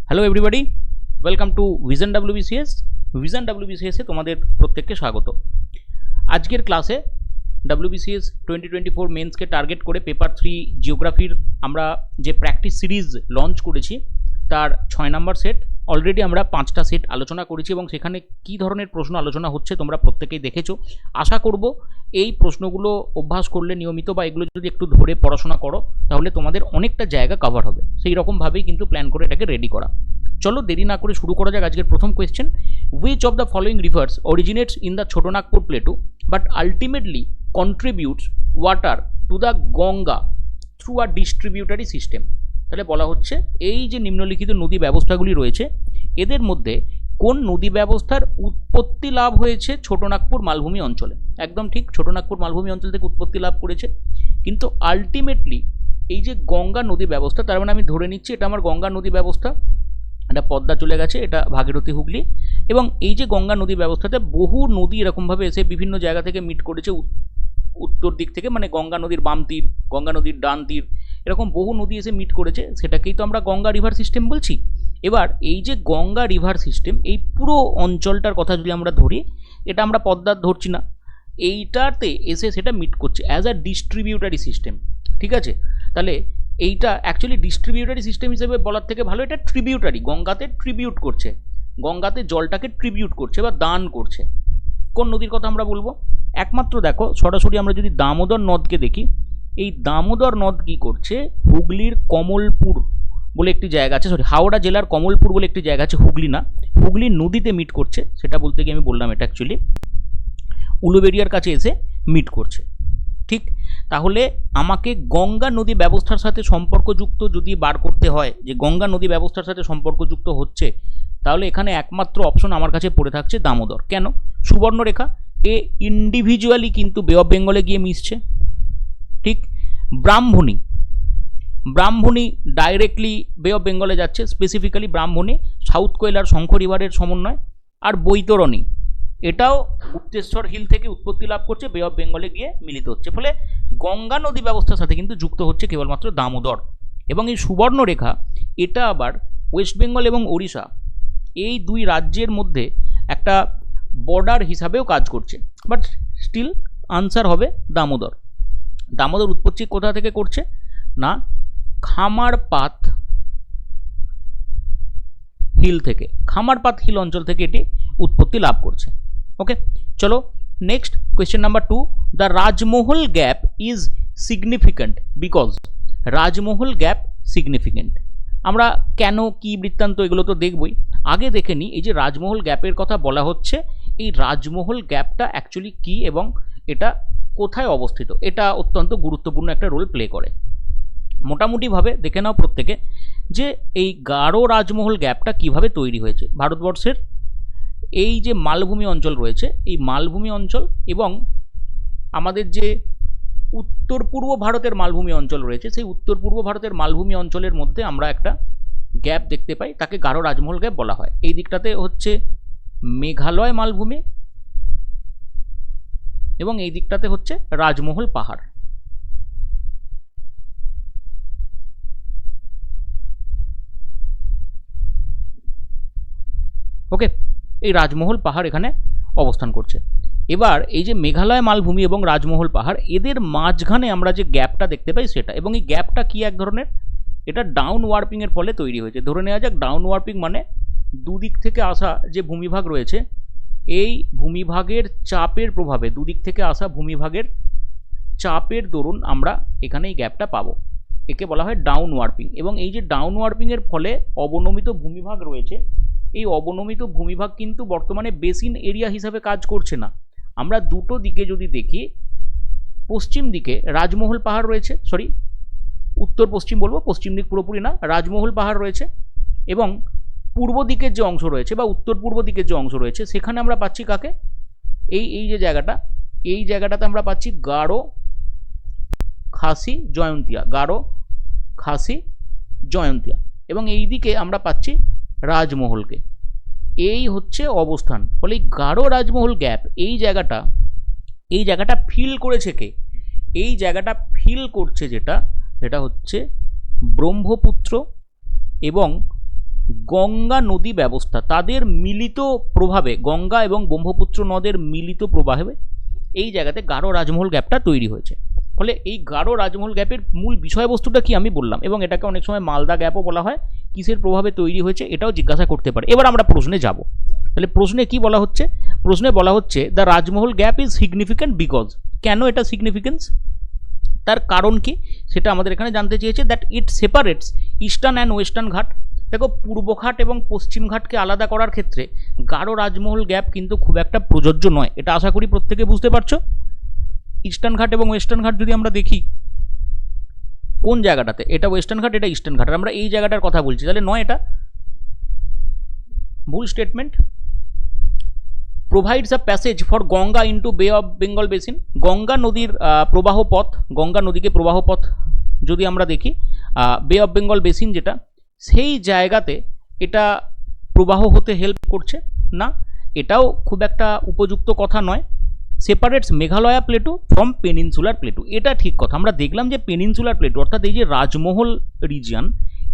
Hello everybody, welcome to Vision WBCS. Vision ডাব্লিউবিসিএসে তোমাদের প্রত্যেককে স্বাগত। আজকের ক্লাসে ডাব্লিউবিসিএস 2024 মেন্সকে টার্গেট করে পেপার 3 জিওগ্রাফির আমরা যে প্র্যাকটিস সিরিজ লঞ্চ করেছি তার 6 নম্বর সেট। অলরেডি আমরা 5টা সেট আলোচনা করেছি এবং সেখানে কী ধরনের প্রশ্ন আলোচনা হচ্ছে তোমরা প্রত্যেকেই দেখেছো। আশা করব এই প্রশ্নগুলো অভ্যাস করলে নিয়মিত বা এগুলো যদি একটু ধরে পড়াশোনা করো তাহলে তোমাদের অনেকটা জায়গা কভার হবে। সেই রকমভাবেই কিন্তু প্ল্যান করে এটাকে রেডি করা। চলো দেরি না করে শুরু করা যাক আজকের প্রথম question. Which of the following rivers originates in the Chota Nagpur plateau but ultimately contributes water to the Ganga through a distributary system. তাহলে বলা হচ্ছে এই যে নিম্নলিখিত নদী ব্যবস্থাগুলি রয়েছে এদের মধ্যে কোন নদী ব্যবস্থার উৎপত্তি লাভ হয়েছে ছোটনাগপুর মালভূমি অঞ্চলে। একদম ঠিক, ছোটনাগপুর মালভূমি অঞ্চল থেকে উৎপত্তি লাভ করেছে। কিন্তু আলটিমেটলি এই যে গঙ্গা নদী ব্যবস্থা, তার মানে আমি ধরে নিচ্ছি এটা আমার গঙ্গা নদী ব্যবস্থা, এটা পদ্মা চলে গেছে, এটা ভাগীরথী হুগলি, এবং এই যে গঙ্গা নদী ব্যবস্থাতে বহু নদী এরকমভাবে এসে বিভিন্ন জায়গা থেকে মিট করেছে উত্তর দিক থেকে, মানে গঙ্গা নদীর বাম তীর, গঙ্গা নদীর ডান তীর, এরকম বহু নদী এসে মিট করেছে, সেটাকেই তো আমরা গঙ্গা রিভার সিস্টেম বলছি। এবার এই যে গঙ্গা রিভার সিস্টেম, এই পুরো অঞ্চলটার কথা যদি আমরা ধরি, এটা আমরা পদ্মার ধরছি না, এইটাতে এসে সেটা মিট করছে অ্যাজ আ ডিস্ট্রিবিউটারি সিস্টেম। ঠিক আছে, তাহলে এইটা অ্যাকচুয়ালি ডিস্ট্রিবিউটারি সিস্টেম হিসেবে বলার থেকে ভালো এটা ট্রিবিউটারি, গঙ্গাতে ট্রিবিউট করছে, গঙ্গাতে জলটাকে ট্রিবিউট করছে বা দান করছে। কোন নদীর কথা আমরা বলবো? একমাত্র দেখো সরাসরি আমরা যদি দামোদর নদকে দেখি, এই দামোদর নদ কী করছে, হুগলির কমলপুর বলে একটি জায়গা আছে, হাওড়া জেলার কমলপুর বলে একটি জায়গা আছে, হুগলি না, হুগলির নদীতে মিট করছে। সেটা বলতে গিয়ে আমি বললাম এটা অ্যাকচুয়ালি উলুবেড়িয়ার কাছে এসে মিট করছে। ঠিক, তাহলে আমাকে গঙ্গা নদী ব্যবস্থার সাথে সম্পর্কযুক্ত যদি বার করতে হয় যে গঙ্গা নদী ব্যবস্থার সাথে সম্পর্কযুক্ত হচ্ছে, তাহলে এখানে একমাত্র অপশন আমার কাছে পড়ে থাকছে দামোদর। কেন? সুবর্ণরেখা এ ইন্ডিভিজুয়ালি কিন্তু বে অফ বেঙ্গলে গিয়ে মিশছে। ঠিক, ব্রাহ্মণী ডাইরেক্টলি বে অফ বেঙ্গলে যাচ্ছে, স্পেসিফিক্যালি ব্রাহ্মণী সাউথ কোয়েলার শঙ্খ রিভারের সমন্বয়। আর বৈতরণী এটাও গুপ্তেশ্বর হিল থেকে উৎপত্তি লাভ করছে, বে অফ বেঙ্গলে গিয়ে মিলিত হচ্ছে। ফলে গঙ্গা নদী ব্যবস্থার সাথে কিন্তু যুক্ত হচ্ছে কেবলমাত্র দামোদর। এবং এই সুবর্ণরেখা এটা আবার ওয়েস্ট বেঙ্গল এবং ওড়িশা এই দুই রাজ্যের মধ্যে একটা বর্ডার হিসাবেও কাজ করছে। বাট স্টিল আনসার হবে দামোদর। দামোদর উৎপত্তি কোথা থেকে করছে না, খামারপাত হিল থেকে, খামারপাত হিল অঞ্চল থেকে এটি উৎপত্তি লাভ করছে। ওকে, চলো next question number 2। The Rajmahal gap is significant because, Rajmahal gap significant. আমরা কেন, কি বৃত্তান্ত, এগুলো তো দেখবই। আগে দেখে নিই এই যে রাজমহল গ্যাপের কথা বলা হচ্ছে, এই রাজমহল গ্যাপটা অ্যাকচুয়ালি কী এবং এটা কোথায় অবস্থিত, এটা অত্যন্ত গুরুত্বপূর্ণ একটা রোল প্লে করে। মোটামুটিভাবে দেখে নাও প্রত্যেকে যে এই গারো রাজমহল গ্যাপটা কিভাবে তৈরি হয়েছে। ভারতবর্ষের এই যে মালভূমি অঞ্চল রয়েছে, এই মালভূমি অঞ্চল এবং আমাদের যে উত্তর পূর্ব ভারতের মালভূমি অঞ্চল রয়েছে, সেই উত্তর পূর্ব ভারতের মালভূমি অঞ্চলের মধ্যে আমরা একটা গ্যাপ দেখতে পাই, তাকে গারো রাজমহল গ্যাপ বলা হয়। এই দিকটাতে হচ্ছে মেঘালয় মালভূমি এবং এই দিকটাতে হচ্ছে রাজমহল পাহাড়। ওকে, এই রাজমহল পাহাড় এখানে অবস্থান করছে। এবার এই যে মেঘালয় মালভূমি এবং রাজমহল পাহাড়, এদের মাঝখানে আমরা যে গ্যাপটা দেখতে পাই সেটা, এবং এই গ্যাপটা কি এক ধরনের, এটা ডাউন ওয়ার্পিংয়ের ফলে তৈরি হয়েছে। ধরে নেওয়া যাক ডাউন ওয়ার্পিং মানে দুদিক থেকে আসা যে ভূমিভাগ রয়েছে, এই ভূমিভাগের চাপের প্রভাবে, দুদিক থেকে আসা ভূমিভাগের চাপের দরুন আমরা এখানে এই গ্যাপটা পাবো। একে বলা হয় ডাউন ওয়ার্পিং। এবং এই যে ডাউন ওয়ার্পিংয়ের ফলে অবনমিত ভূমিভাগ রয়েছে, এই অবনমিত ভূমিভাগ কিন্তু বর্তমানে বেসিন এরিয়া হিসাবে কাজ করছে না। আমরা দুটো দিকে যদি দেখি, পশ্চিম দিকে রাজমহল পাহাড় রয়েছে, উত্তর পশ্চিম বলবো, পশ্চিম দিক পুরোপুরি না, রাজমহল পাহাড় রয়েছে, এবং পূর্ব দিকের যে অংশ রয়েছে বা উত্তর পূর্ব দিকের যে অংশ রয়েছে সেখানে আমরা পাচ্ছি কাকে, এই যে জায়গাটা, এই জায়গাটাতে আমরা পাচ্ছি গারো খাসি জয়ন্তিয়া, গারো খাসি জয়ন্তিয়া, এবং এই দিকে আমরা পাচ্ছি রাজমহলকে। এই হচ্ছে অবস্থান। ফলে এই গারো রাজমহল গ্যাপ, এই জায়গাটা ফিল করেছে কে? এই জায়গাটা ফিল করছে যেটা হচ্ছে ব্রহ্মপুত্র এবং গঙ্গা নদী ব্যবস্থা তাদের মিলিত প্রভাবে, গঙ্গা এবং ব্রহ্মপুত্র নদের মিলিত প্রবাহে এই জায়গাতে গারো রাজমহল গ্যাপটা তৈরি হয়েছে। ফলে এই গারো রাজমহল গ্যাপের মূল বিষয়বস্তুটা কি আমি বললাম, এবং এটাকে অনেক সময় মালদা গ্যাপও বলা হয়। কিসের প্রভাবে তৈরি হয়েছে এটাও জিজ্ঞাসা করতে পারে। এবার আমরা প্রশ্নে যাব। তাহলে প্রশ্নে কি বলা হচ্ছে? প্রশ্নে বলা হচ্ছে the Rajmahal gap is significant because. কেন এটা সিগনিফিকেন্স, তার কারণ কি সেটা আমাদের এখানে জানতে চেয়েছে। That it separates eastern and western ঘাট। দেখো, পূর্ব ঘাট এবং পশ্চিম ঘাটকে আলাদা করার ক্ষেত্রে গারো রাজমহল গ্যাপ কিন্তু খুব একটা প্রযোজ্য নয়, এটা আশা করি প্রত্যেকে বুঝতে পারছো। ইস্টার্ন ঘাট এবং ওয়েস্টার্ন ঘাট যদি আমরা দেখি কোন জায়গাটাতে, এটা ওয়েস্টার্ন ঘাট, এটা ইস্টার্ন ঘাট, আমরা এই জায়গাটার কথা বলছি, তাহলে নয়, এটা ভুল statement. Provides a passage for Ganga into বে অফ বেঙ্গল বেসিন। গঙ্গা নদীর প্রবাহ পথ, গঙ্গা নদীকে প্রবাহ পথ যদি আমরা দেখি, বে অফ বেঙ্গল বেসিন যেটা, সেই জায়গাতে এটা প্রবাহ হতে হেল্প করছে না, এটাও খুব একটা উপযুক্ত কথা নয়। Separates Meghalaya plateau from peninsular plateau, এটা ঠিক কথা। আমরা দেখলাম যে পেনিনসুলার প্লেটু অর্থাৎ এই যে রাজমহল রিজিয়ন,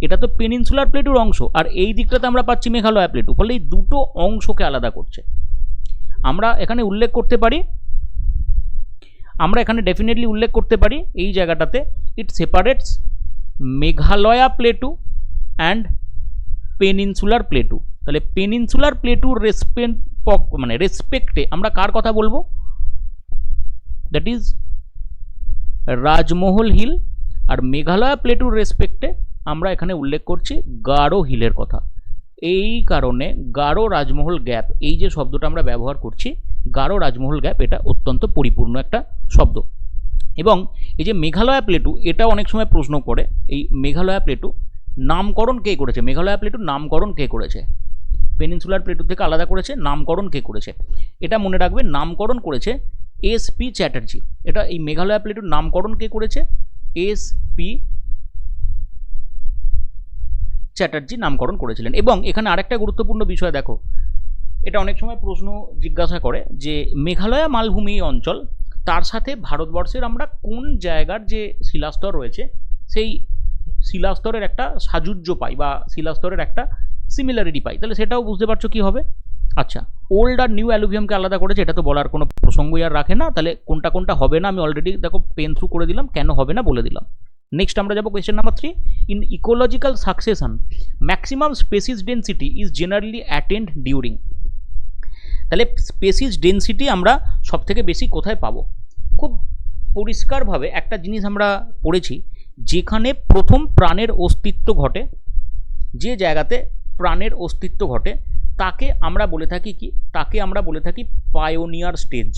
এটা তো পেনিনসুলার প্লেটুর অংশ, আর এই দিকটাতে আমরা পাচ্ছি মেঘালয়া প্লেটু, ফলে এই দুটো অংশকে আলাদা করছে। আমরা এখানে উল্লেখ করতে পারি, আমরা এখানে ডেফিনেটলি উল্লেখ করতে পারি এই জায়গাটাতে it separates Meghalaya plateau and peninsular plateau. তাহলে পেনিনসুলার প্লেটুর রেসপেক্টে আমরা কার কথা বলবো? That is Rajmahal hill. আর মেঘালয়া প্লেটুর রেসপেক্টে আমরা এখানে উল্লেখ করছি গারো হিলের কথা। এই কারণে গারো রাজমহল গ্যাপ, এই যে শব্দটা আমরা ব্যবহার করছি গারো রাজমহল গ্যাপ, এটা অত্যন্ত পরিপূর্ণ একটা শব্দ। এবং এই যে মেঘালয়া প্লেটু, এটা অনেক সময় প্রশ্ন করে, এই মেঘালয়া প্লেটু নামকরণ কে করেছে? মেঘালয়া প্লেটুর নামকরণ কে করেছে? পেনিনসুলার প্লেটু থেকে আলাদা করেছে, নামকরণ কে করেছে? এটা মনে রাখবে, নামকরণ করেছে এস.পি. চ্যাটার্জি। এটা এই মেঘালয়া প্লেটুর নামকরণ কে করেছে? এস.পি. চ্যাটার্জি নামকরণ করেছিলেন। এবং এখানে আরেকটা গুরুত্বপূর্ণ বিষয় দেখো, এটা অনেক সময় প্রশ্ন জিজ্ঞাসা করে যে মেঘালয়া মালভূমি অঞ্চল, তার সাথে ভারতবর্ষের আমরা কোন জায়গার যে শিলাস্তর রয়েছে সেই শিলাস্তরের একটা সাযুজ্য পাই বা শিলাস্তরের একটা সিমিলারিটি পাই, তাহলে সেটাও বুঝতে পারছো কি হবে। আচ্ছা, ওল্ড আর নিউ অ্যালুভিয়ামকে আলাদা করেছে, এটা তো বলার কোনো প্রসঙ্গই আর রাখে না। তাহলে কোনটা কোনটা হবে না আমি অলরেডি দেখো পেন থ্রু করে দিলাম, কেন হবে না বলে দিলাম। নেক্সট আমরা যাবো question number 3। In ecological succession maximum species density is generally attend during. তাহলে স্পেসিস ডেন্সিটি আমরা সব থেকে বেশি কোথায় পাবো? খুব পরিষ্কারভাবে একটা জিনিস আমরা পড়েছি, যেখানে প্রথম প্রাণের অস্তিত্ব ঘটে, যে জায়গাতে প্রাণের অস্তিত্ব ঘটে তাকে আমরা বলে থাকি কি? তাকে আমরা বলে থাকি পায়োনিয়ার স্টেজ।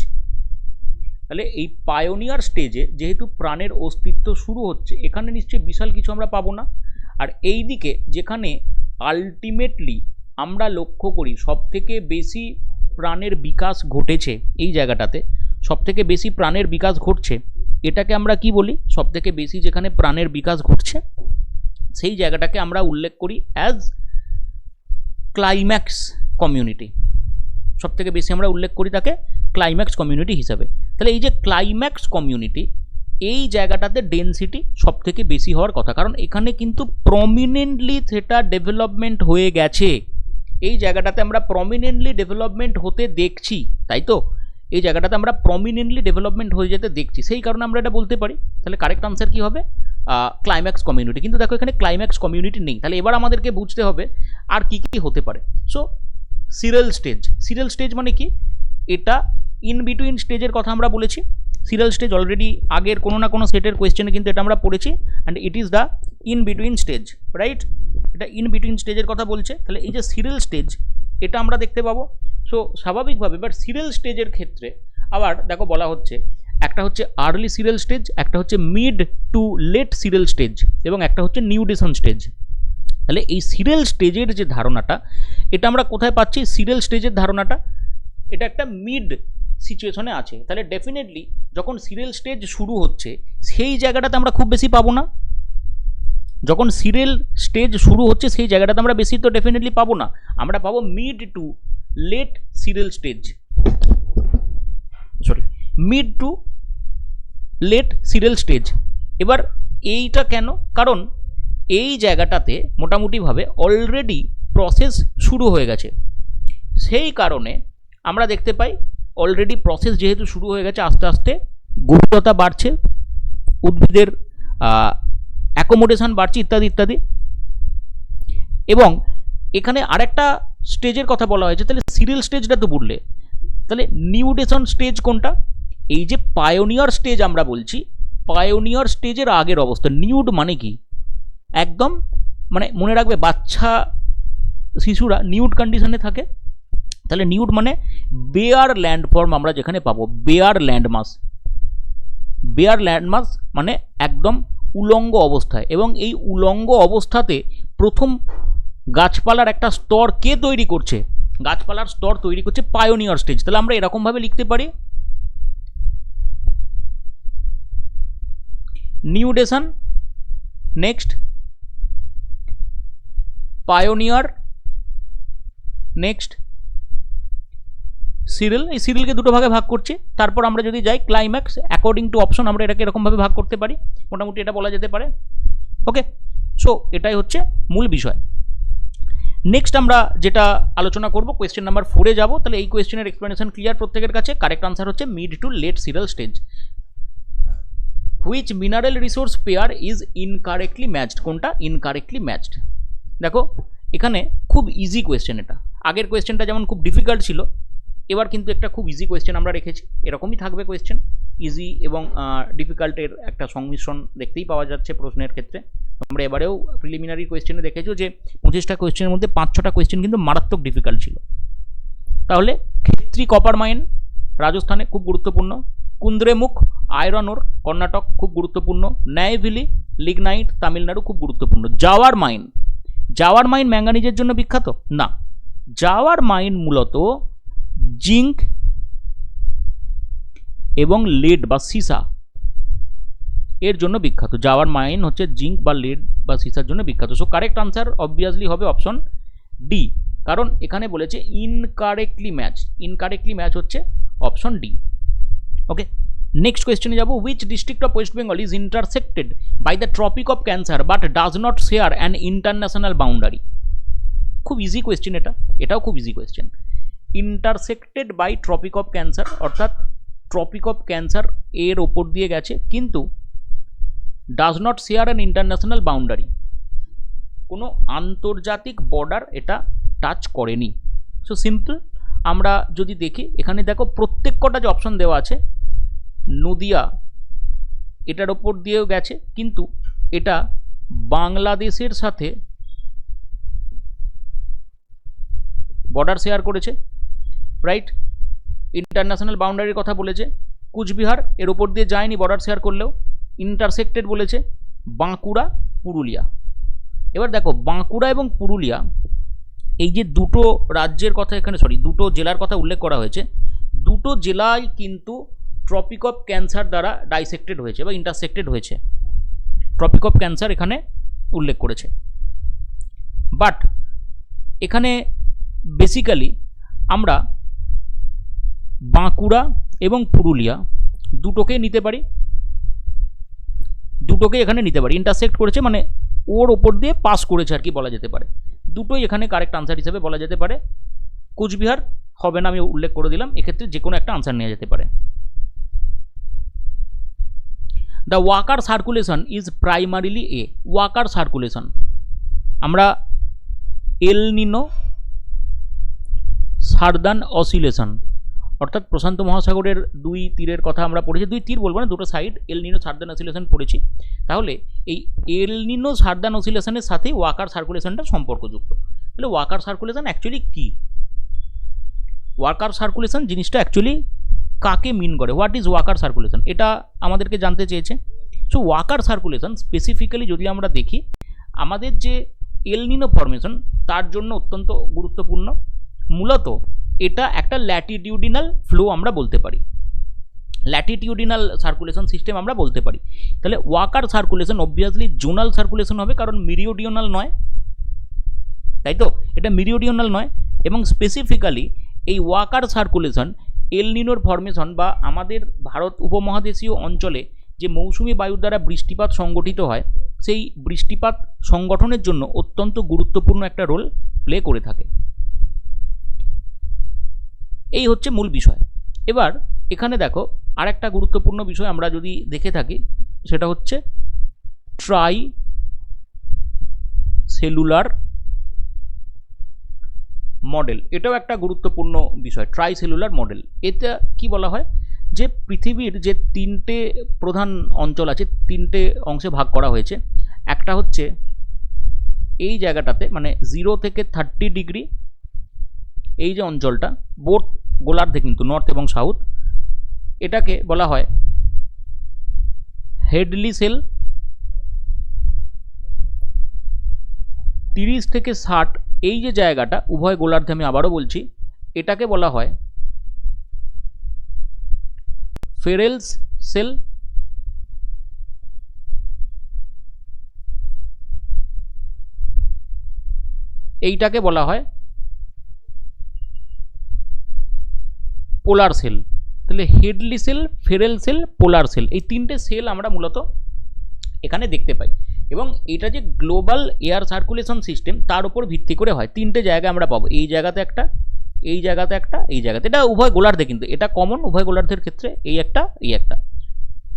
তাহলে এই পায়োনিয়ার স্টেজে যেহেতু প্রাণের অস্তিত্ব শুরু হচ্ছে, এখানে নিশ্চয়ই বিশাল কিছু আমরা পাবো না। আর এই দিকে যেখানে আলটিমেটলি আমরা লক্ষ্য করি সবথেকে বেশি প্রাণের বিকাশ ঘটেছে, এই জায়গাটাতে সবথেকে বেশি প্রাণের বিকাশ ঘটছে, এটাকে আমরা কি বলি? সবথেকে বেশি যেখানে প্রাণের বিকাশ ঘটছে সেই জায়গাটাকে আমরা উল্লেখ করি অ্যাজ ক্লাইম্যাক্স কমিউনিটি। সবথেকে বেশি আমরা উল্লেখ করি তাকে ক্লাইম্যাক্স কমিউনিটি হিসাবে। তাহলে এই যে ক্লাইম্যাক্স কমিউনিটি, এই জায়গাটাতে ডেনসিটি সবথেকে বেশি হওয়ার কথা, কারণ এখানে কিন্তু প্রমিনেন্টলি সেটা ডেভেলপমেন্ট হয়ে গেছে। এই জায়গাটাতে আমরা প্রমিনেন্টলি ডেভেলপমেন্ট হতে দেখছি, তাই তো? এই জায়গাটাতে আমরা প্রমিনেন্টলি ডেভেলপমেন্ট হয়ে যেতে দেখছি, সেই কারণে আমরা এটা বলতে পারি। তাহলে কারেক্ট আনসার কি হবে? Climax community. কিন্তু দেখো এখানে ক্লাইম্যাক্স কমিউনিটি নেই, তাহলে এবার আমাদেরকে বুঝতে হবে আর কি কি হতে পারে। So serial stage, serial stage মানে কি? এটা ইন বিটুইন স্টেজের কথা আমরা বলেছি। সিরিয়াল স্টেজ অলরেডি আগের কোনো না কোনো সেটের কোয়েশ্চেনে কিন্তু এটা আমরা পড়েছি, and it is the in between stage, right? এটা ইন বিটুইন স্টেজের কথা বলছে। তাহলে এই যে সিরিয়াল স্টেজ, এটা আমরা দেখতে পাবো। সো স্বাভাবিকভাবে বাট সিরিয়াল স্টেজের ক্ষেত্রে আবার দেখো বলা হচ্ছে, একটা হচ্ছে আর্লি সিরিয়াল স্টেজ, একটা হচ্ছে mid to late serial stage, এবং একটা হচ্ছে নিউডিশন স্টেজ। তাহলে এই সিরিয়াল স্টেজের যে ধারণাটা, এটা আমরা কোথায় পাচ্ছি? সিরিয়াল স্টেজের ধারণাটা এটা একটা মিড সিচুয়েশনে আছে। তাহলে ডেফিনেটলি যখন সিরিয়াল স্টেজ শুরু হচ্ছে সেই জায়গাটাতে আমরা খুব বেশি পাবো না। যখন সিরিয়াল স্টেজ শুরু হচ্ছে সেই জায়গাটাতে আমরা বেশি তো ডেফিনেটলি পাবো না, আমরা পাবো mid to late serial stage, sorry mid to late serial stage. এবার এইটা কেন? কারণ এই জায়গাটাতে মোটামুটিভাবে অলরেডি প্রসেস শুরু হয়ে গেছে। সেই কারণে আমরা দেখতে পাই অলরেডি প্রসেস যেহেতু শুরু হয়ে গেছে, আস্তে আস্তে গভীরতা বাড়ছে, উদ্ভিদের অ্যাকোমোডেশন বাড়ছে, ইত্যাদি ইত্যাদি। এবং এখানে আরেকটা স্টেজের কথা বলা হয়েছে, তাহলে সিরিয়াল স্টেজটা তো বললে, তাহলে নিউডেশন স্টেজ কোনটা? এই যে পায়োনিয়ার স্টেজ আমরা বলছি, পায়োনিয়ার স্টেজের আগের অবস্থা। নিউড মানে কি? একদম মানে মনে রাখবে, বাচ্চা শিশুরা নিউড কন্ডিশনে থাকে। তাহলে নিউড মানে বেয়ার ল্যান্ডফর্ম আমরা যেখানে পাবো, বেয়ার ল্যান্ডমাস। বেয়ার ল্যান্ডমাস মানে একদম উলঙ্গ অবস্থায়, এবং এই উলঙ্গ অবস্থাতে প্রথম গাছপালার একটা স্তর কে তৈরি করছে? গাছপালার স্তর তৈরি করছে পায়োনিয়ার স্টেজ। তাহলে আমরা এরকমভাবে লিখতে পারি, নিউডেশন, নেক্সট পায়োনিয়ার, নেক্সট সিরিয়াল। এই সিরিয়ালকে দুটো ভাগে ভাগ করছি। তারপর আমরা যদি যাই ক্লাইম্যাক্স, অ্যাকর্ডিং টু অপশন আমরা এটাকে এরকমভাবে ভাগ করতে পারি, মোটামুটি এটা বলা যেতে পারে। ওকে, সো এটাই হচ্ছে মূল বিষয়। নেক্সট আমরা যেটা আলোচনা করব, কোয়েশ্চেন নাম্বার 4-এ যাব। তাহলে এই কোয়েশ্চেনের এক্সপ্লেনেশন ক্লিয়ার প্রত্যেকের কাছে? কারেক্ট আনসার হচ্ছে mid to late serial stage. Which mineral resource pair is incorrectly matched? কোনটা ইনকারেক্টলি ম্যাচড? দেখো এখানে খুব ইজি কোয়েশ্চেন এটা। আগের কোয়েশ্চেনটা যেমন খুব ডিফিকাল্ট ছিল, এবার কিন্তু একটা খুব ইজি কোয়েশ্চেন আমরা রেখেছি। এরকমই থাকবে কোয়েশ্চেন, ইজি এবং ডিফিকাল্টের একটা সংমিশ্রণ দেখতেই পাওয়া যাচ্ছে প্রশ্নের ক্ষেত্রে। আমরা এবারেও প্রিলিমিনারি কোয়েশ্চেনে দেখেছি যে 25টা কোয়েশ্চেনের মধ্যে 5-6টা কোয়েশ্চেন কিন্তু মারাত্মক ডিফিকাল্ট ছিল। তাহলে ক্ষেত্রী কপার মাইন রাজস্থানে খুব গুরুত্বপূর্ণ, কুন্দ্রেমুখ আয়রন ওর কর্ণাটক খুব গুরুত্বপূর্ণ, ন্যায়ভিলি লিগনাইট তামিলনাড়ু খুব গুরুত্বপূর্ণ। জাওয়ার মাইন, জাওয়ার মাইন ম্যাঙ্গানিজের জন্য বিখ্যাত না, জাওয়ার মাইন মূলত জিঙ্ক এবং লেড বা সীসা এর জন্য বিখ্যাত। জাওয়ার মাইন হচ্ছে জিঙ্ক বা লেড বা সীসার জন্য বিখ্যাত। সো কারেক্ট আনসার অবভিয়াসলি হবে অপশন ডি, কারণ এখানে বলেছে ইনকারেক্টলি ম্যাচ। ইনকারেক্টলি ম্যাচ হচ্ছে অপশন ডি। ওকে, নেক্সট কোয়েশ্চেনে যাব। Which district of West Bengal is intersected by the tropic of cancer but does not share an international boundary? খুব easy question এটা, এটাও খুব easy question. Intersected by tropic of cancer, অর্থাৎ tropic of cancer এর ওপর দিয়ে গেছে, কিন্তু does not share an international boundary, কোনো আন্তর্জাতিক বর্ডার এটা টাচ করেনি। সো সিম্পল, আমরা যদি দেখি এখানে দেখো প্রত্যেক কটা যে অপশন দেওয়া আছে, নদিয়া এটার ওপর দিয়েও গেছে, কিন্তু এটা বাংলাদেশের সাথে বর্ডার শেয়ার করেছে, রাইট? ইন্টারন্যাশনাল বাউন্ডারির কথা বলেছে। কুচবিহার এর ওপর দিয়ে যায়নি বর্ডার শেয়ার করলেও, ইন্টারসেক্টেড বলেছে বাঁকুড়া পুরুলিয়া। এবার দেখো বাঁকুড়া এবং পুরুলিয়া এই যে দুটো রাজ্যের কথা এখানে, দুটো জেলার কথা উল্লেখ করা হয়েছে, দুটো জেলাই কিন্তু ট্রপিক অফ ক্যান্সার দ্বারা ডাইসেক্টেড হয়েছে বা ইন্টারসেক্টেড হয়েছে। ট্রপিক অফ ক্যান্সার এখানে উল্লেখ করেছে, বাট এখানে বেসিক্যালি আমরা বাঁকুড়া এবং পুরুলিয়া দুটোকে নিতে পারি, দুটোকে এখানে নিতে পারি। ইন্টারসেক্ট করেছে মানে ওর ওপর দিয়ে পাস করেছে আর কি বলা যেতে পারে। দুটোই এখানে কারেক্ট আনসার হিসেবে বলা যেতে পারে। কোচবিহার হবে না, আমি উল্লেখ করে দিলাম, এক্ষেত্রে যে কোনো একটা আনসার নেওয়া যেতে পারে। The Walker circulation is primarily a. Walker circulation আমরা এল নিনো সার্দার্ন অসিলেশন, অর্থাৎ প্রশান্ত মহাসাগরের দুই তীরের কথা আমরা পড়েছি, দুই তীর বলবো না, দুটো সাইড, এল নিনো সার্দার্ন অসিলেশন পড়েছি। তাহলে এই এল নিনো সার্দার্ন অসিলেশনের সাথে ওয়াকার সার্কুলেশনটা সম্পর্কযুক্ত। তাহলে ওয়াকার সার্কুলেশন অ্যাকচুয়ালি কি? ওয়াকার সার্কুলেশন জিনিসটা অ্যাকচুয়ালি কাকে মিন করে? হোয়াট ইজ ওয়াকার সার্কুলেশন, এটা আমাদেরকে জানতে চেয়েছে। সো ওয়াকার সার্কুলেশন স্পেসিফিক্যালি যদি আমরা দেখি, আমাদের যে এল নিনো ফরমেশন তার জন্য অত্যন্ত গুরুত্বপূর্ণ। মূলত এটা একটা ল্যাটিটিউডিনাল ফ্লো আমরা বলতে পারি, ল্যাটিটিউডিনাল সার্কুলেশন সিস্টেম আমরা বলতে পারি। তাহলে Walker circulation obviously zonal circulation হবে, কারণ মেরিডিওনাল নয়, তাই তো? এটা মেরিডিওনাল নয়, এবং স্পেসিফিক্যালি এই ওয়াকার সার্কুলেশন এল নিনোর ফরমেশন বা আমাদের ভারত উপমহাদেশীয় অঞ্চলে যে মৌসুমি বায়ুর দ্বারা বৃষ্টিপাত সংগঠিত হয়, সেই বৃষ্টিপাত সংগঠনের জন্য অত্যন্ত গুরুত্বপূর্ণ একটা রোল প্লে করে থাকে। এই হচ্ছে মূল বিষয়। এবার এখানে দেখো আর একটা গুরুত্বপূর্ণ বিষয় আমরা যদি দেখে থাকি, সেটা হচ্ছে ট্রাই সেলুলার মডেল। এটাও একটা গুরুত্বপূর্ণ বিষয়, ট্রাই সেলুলার মডেল। এটা কি বলা হয়, যে পৃথিবীর যে তিনটে প্রধান অঞ্চল আছে, তিনটে অংশে ভাগ করা হয়েছে। একটা হচ্ছে এই জায়গাটাতে, মানে 0 থেকে 30 ডিগ্রি, এই যে অঞ্চলটা বোথ গোলার্ধে কিন্তু নর্থ এবং সাউথ, এটাকে বলা হয় হেডলি সেল। 30 থেকে 60 এই যে জায়গাটা উভয় গোলার্ধে, আমি আবারও বলছি, এটাকে বলা হয় ফেরেলস সেল। এইটাকে বলা হয় পোলার সেল। তাহলে হেডলি সেল, ফেরেল সেল, পোলার সেল, এই তিনটে সেল আমরা মূলত এখানে দেখতে পাই। এবং এটা যে গ্লোবাল এয়ার সার্কুলেশন সিস্টেম, তার উপর ভিত্তি করে হয়। তিনটে জায়গা আমরা পাবো, এই জায়গাতে একটা, এই জায়গাতে একটা, এই জায়গাতে। এটা উভয় গোলার্ধে, কিন্তু এটা কমন উভয় গোলার্ধের ক্ষেত্রে, এই একটা, এই একটা।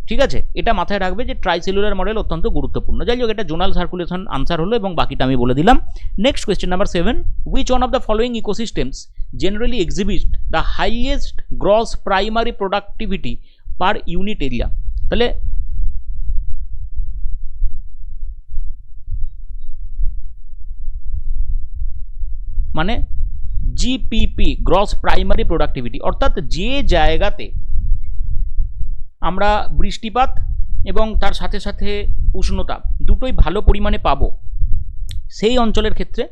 ঠিক আছে, এটা মাথায় রাখবে যে ট্রাইসেলুলার মডেল অত্যন্ত গুরুত্বপূর্ণ। যাই হোক, এটা জোনাল সার্কুলেশন আনসার হলো, এবং বাকিটা আমি বলে দিলাম। Next question number 7, which one of the following ecosystems generally exhibit the highest gross primary productivity per unit area. তাহলে মানে জিপিপি, গ্রস প্রাইমারি প্রোডাক্টিভিটি, অর্থাৎ যে জায়গাতে আমরা বৃষ্টিপাত এবং তার সাথে সাথে উষ্ণতা দুটোই ভালো পরিমাণে পাবো, সেই অঞ্চলের ক্ষেত্রে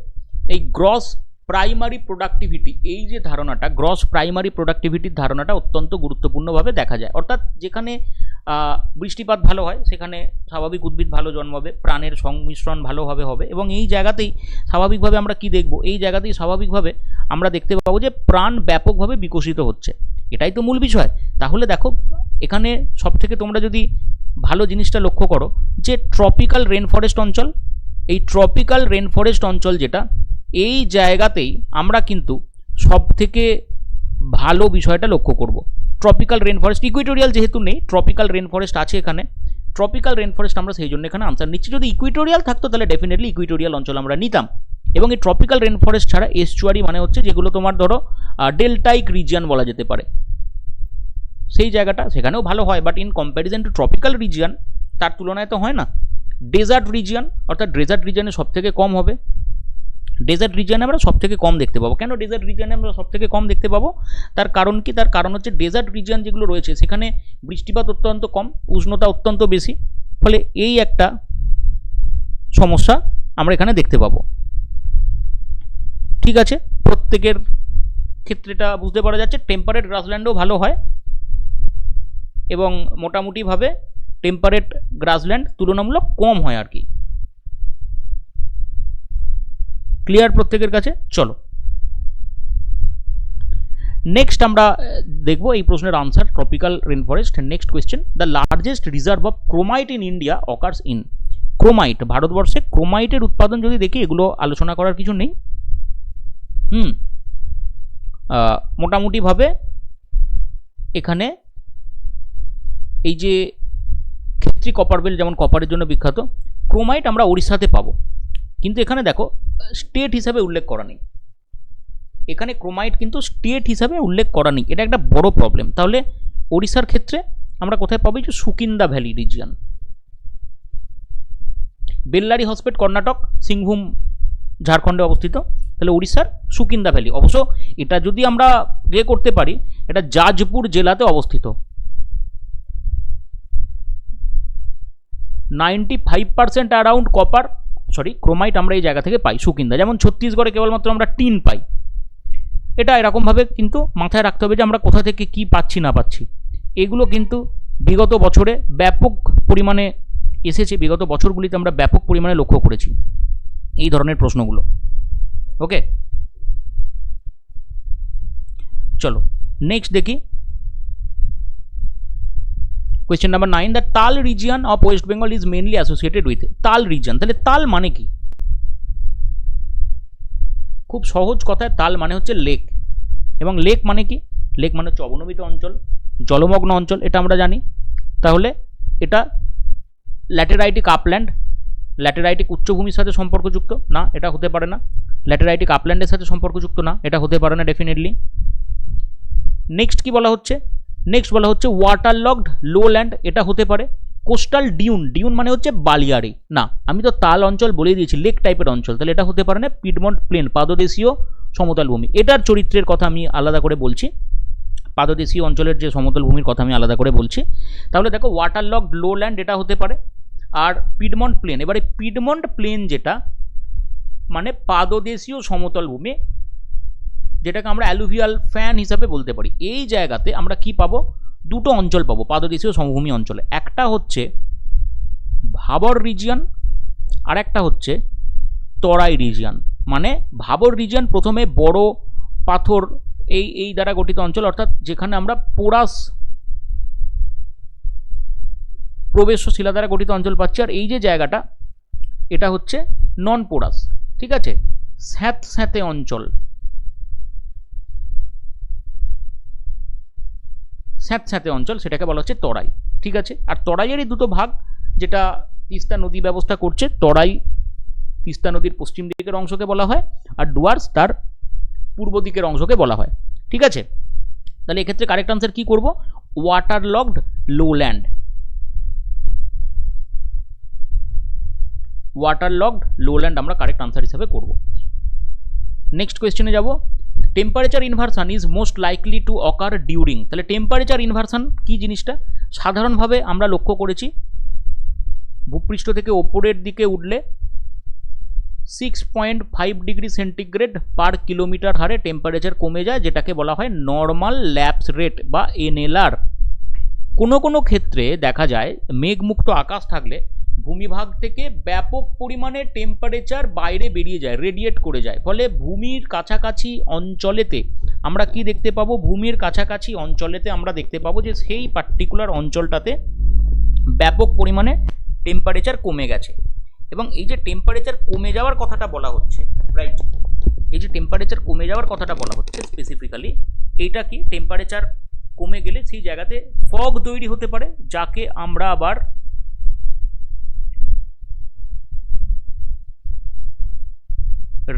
এই গ্রস প্রাইমারি প্রোডাক্টিভিটি, এই যে ধারণাটা, গ্রস প্রাইমারি প্রোডাক্টিভিটির ধারণাটা অত্যন্ত গুরুত্বপূর্ণভাবে দেখা যায়। অর্থাৎ যেখানে বৃষ্টিপাত ভালো হয়, সেখানে স্বাভাবিক উদ্ভিদ ভালো জন্মাবে, প্রাণের সংমিশ্রণ ভালোভাবে হবে, এবং এই জায়গাতেই স্বাভাবিকভাবে আমরা কি দেখব, এই জায়গাতেই স্বাভাবিকভাবে আমরা দেখতে পাবো যে প্রাণ ব্যাপকভাবে বিকশিত হচ্ছে। এটাই তো মূল বিষয়। তাহলে দেখো, এখানে সব থেকে তোমরা যদি ভালো জিনিসটা লক্ষ্য করো, যে ট্রপিক্যাল রেন ফরেস্ট অঞ্চল, এই ট্রপিক্যাল রেন ফরেস্ট অঞ্চল যেটা, এই জায়গাতেই আমরা কিন্তু সব থেকে ভালো বিষয়টা লক্ষ্য করব। ট্রপিক্যাল রেন ফরেস্ট, ইকুইটোরিয়াল যেহেতু নেই, ট্রপিক্যাল রেন ফরেস্ট আছে এখানে। ট্রপিক্যাল রেন ফরেস্ট আমরা সেই জন্য এখানে আনসার নিচ্ছি। যদি ইকুইটোরিয়াল থাকতো তাহলে ডেফিনেটলি ইকুইটোরিয়াল অঞ্চল আমরা নিতাম। এবং এই ট্রপিক্যাল রেন ফরেস্ট ছাড়া এস্চুয়ারি, মানে হচ্ছে যেগুলো তোমার ধরো ডেল্টাইক রিজিয়ন বলা যেতে পারে, সেই জায়গাটা সেখানেও ভালো হয়, but in comparison two tropical region তার তুলনায় তো হয় না। ডেজার্ট রিজিয়ন, অর্থাৎ ডেজার্ট রিজিয়নে সব থেকে কম হবে। ডেজার্ট রিজিয়নে আমরা সব থেকে কম দেখতে পাবো। কেন ডেজার্ট রিজিয়নে আমরা সব থেকে কম দেখতে পাবো? তার কারণ কি? তার কারণ হচ্ছে ডেজার্ট রিজিয়ন যেগুলো রয়েছে সেখানে বৃষ্টিপাত অত্যন্ত কম, উষ্ণতা অত্যন্ত বেশি, ফলে এই একটা সমস্যা আমরা এখানে দেখতে পাবো। ঠিক আছে, প্রত্যেকের ক্ষেত্রেটা বুঝতে পারা যাচ্ছে। টেম্পারেট গ্রাসল্যান্ডও ভালো হয়, এবং মোটামুটিভাবে টেম্পারেট গ্রাসল্যান্ড তুলনামূলক কম হয় আর কি। ক্লিয়ার প্রত্যেকের কাছে? চলো নেক্সট আমরা দেখবো এই প্রশ্নের answer, tropical rain forest. Next question, the largest reserve of chromite in India occurs in. Chromite, ভারতবর্ষে ক্রোমাইটের উৎপাদন যদি দেখি, এগুলো আলোচনা করার কিছু নেই। মোটামুটিভাবে এখানে এই যে ক্ষেত্রী কপার বেল্ট, যেমন কপারের জন্য বিখ্যাত, ক্রোমাইট আমরা ওড়িশাতে পাবো। কিন্তু এখানে দেখো স্টেট হিসাবে উল্লেখ করা নেই, এখানে ক্রোমাইট কিন্তু স্টেট হিসাবে উল্লেখ করা নেই, এটা একটা বড় প্রবলেম। তাহলে ওড়িশার ক্ষেত্রে আমরা কোথায় পাবো? যে সুকিন্দা ভ্যালি রিজিয়ন। বেল্লারি হসপেট কর্ণাটক, সিংভূম ঝাড়খণ্ডে অবস্থিত। তাহলে উড়িষ্যার সুকিন্দা ভ্যালি, অবশ্য এটা যদি আমরা করতে পারি, এটা জাজপুর জেলাতে অবস্থিত। 95% অ্যারাউন্ড কপার, ক্রোমাইট আমরা এই জায়গা থেকে পাই, সুকিন্দা। যেমন ছত্তিশগড়ে কেবলমাত্র আমরা টিন পাই। এটা এরকমভাবে কিন্তু মাথায় রাখতে হবে যে আমরা কোথা থেকে কি পাচ্ছি না পাচ্ছি। এগুলো কিন্তু বিগত বছরে ব্যাপক পরিমাণে এসেছে, বিগত বছরগুলিতে আমরা ব্যাপক পরিমাণে লক্ষ্য করেছি এই ধরনের প্রশ্নগুলো। ওকে, চলো নেক্সট দেখি কোয়েশ্চেন নাম্বার 9, দ্য তাল region of West Bengal is mainly associated with. তাল রিজিয়ন, তাহলে তাল মানে কি? খুব সহজ কথায় তাল মানে হচ্ছে লেক, এবং লেক মানে কি? লেক মানে হচ্ছে অবনমিত অঞ্চল, জলমগ্ন অঞ্চল, এটা আমরা জানি। তাহলে এটা ল্যাটেরাইটিক আপল্যান্ড, ল্যাটেরাইটিক উচ্চভূমির সাথে সম্পর্কযুক্ত না, এটা হতে পারে না। ল্যাটেরাইটিক আপল্যান্ডের সাথে সম্পর্কযুক্ত না, এটা হতে পারে না ডেফিনেটলি। নেক্সট কি বলা হচ্ছে? নেক্সট বলা হচ্ছে ওয়াটার লগড লো ল্যান্ড, এটা হতে পারে। কোস্টাল ডিউন, ডিউন মানে হচ্ছে বালিয়াড়ি, না আমি তো তাল অঞ্চল বলে দিয়েছি, লেক টাইপের অঞ্চল, তাহলে এটা হতে পারে না। পিডমন্ট প্লেন, পাদদেশীয় সমতল ভূমি, এটার চরিত্রের কথা আমি আলাদা করে বলছি, পাদদেশীয় অঞ্চলের যে সমতল ভূমির কথা আমি আলাদা করে বলছি। তাহলে দেখো ওয়াটার লগড লো ল্যান্ড এটা হতে পারে। আর পিডমন্ট প্লেন, এবারে পিডমন্ট প্লেন যেটা মানে পাদদেশীয় সমতল ভূমি, যেটাকে আমরা অ্যালুভিয়াল ফ্যান হিসাবে বলতে পারি, এই জায়গাতে আমরা কি পাবো? দুটো অঞ্চল পাবো পাদদেশীয় সমভূমি অঞ্চলে, একটা হচ্ছে ভাবর রিজিয়ন আর একটা হচ্ছে তরাই রিজিয়ন। মানে ভাবর রিজিয়ন প্রথমে বড় পাথর এই দ্বারা গঠিত অঞ্চল, অর্থাৎ যেখানে আমরা পোরাস প্রবেশ্য শিলা দ্বারা গঠিত অঞ্চল পাচ্ছি। আর এই যে জায়গাটা, এটা হচ্ছে নন পোরাস, ঠিক আছে, স্যাঁতস্যাঁতে অঞ্চল, স্যাঁতস্যাঁতে অঞ্চল, সেটাকে বলা হচ্ছে তরাই, ঠিক আছে। আর তরাইয়েরই দুটো ভাগ, যেটা তিস্তা নদী ব্যবস্থা করছে, তরাই তিস্তা নদীর পশ্চিম দিকের অংশকে বলা হয়, আর ডুয়ার্স তার পূর্ব দিকের অংশকে বলা হয়, ঠিক আছে। তাহলে এক্ষেত্রে কারেক্ট আনসার কি করব? Water logged low land, water logged low land আমরা কারেক্ট আনসার হিসাবে করব। নেক্সট কোয়েশ্চেনে যাব। Temperature inversion is most likely to occur during, তাহলে টেম্পারেচার ইনভার্সান কি জিনিসটা? সাধারণভাবে আমরা লক্ষ্য করেছি ভূপৃষ্ঠ থেকে ওপরের দিকে উঠলে 6.5 ডিগ্রি সেন্টিগ্রেড পার কিলোমিটার হারে টেম্পারেচার কমে যায়, যেটাকে বলা হয় নর্মাল ল্যাপস রেট বা এনএলআর। কোনো কোনো ক্ষেত্রে দেখা যায় মেঘমুক্ত আকাশ থাকলে ভূমিভাগ থেকে ব্যাপক পরিমাণে টেম্পারেচার বাইরে বেরিয়ে যায়, রেডিয়েট করে যায়, ফলে ভূমির কাছাকাছি অঞ্চলেতে আমরা কি দেখতে পাবো? ভূমির কাছাকাছি অঞ্চলেতে আমরা দেখতে পাবো যে সেই পার্টিকুলার অঞ্চলটাতে ব্যাপক পরিমাণে টেম্পারেচার কমে গেছে। এবং এই যে টেম্পারেচার কমে যাওয়ার কথাটা বলা হচ্ছে, রাইট, এই যে টেম্পারেচার কমে যাওয়ার কথাটা বলা হচ্ছে স্পেসিফিক্যালি, এইটা কি? টেম্পারেচার কমে গেলে সেই জায়গাতে ফগ তৈরি হতে পারে, যাকে আমরা আবার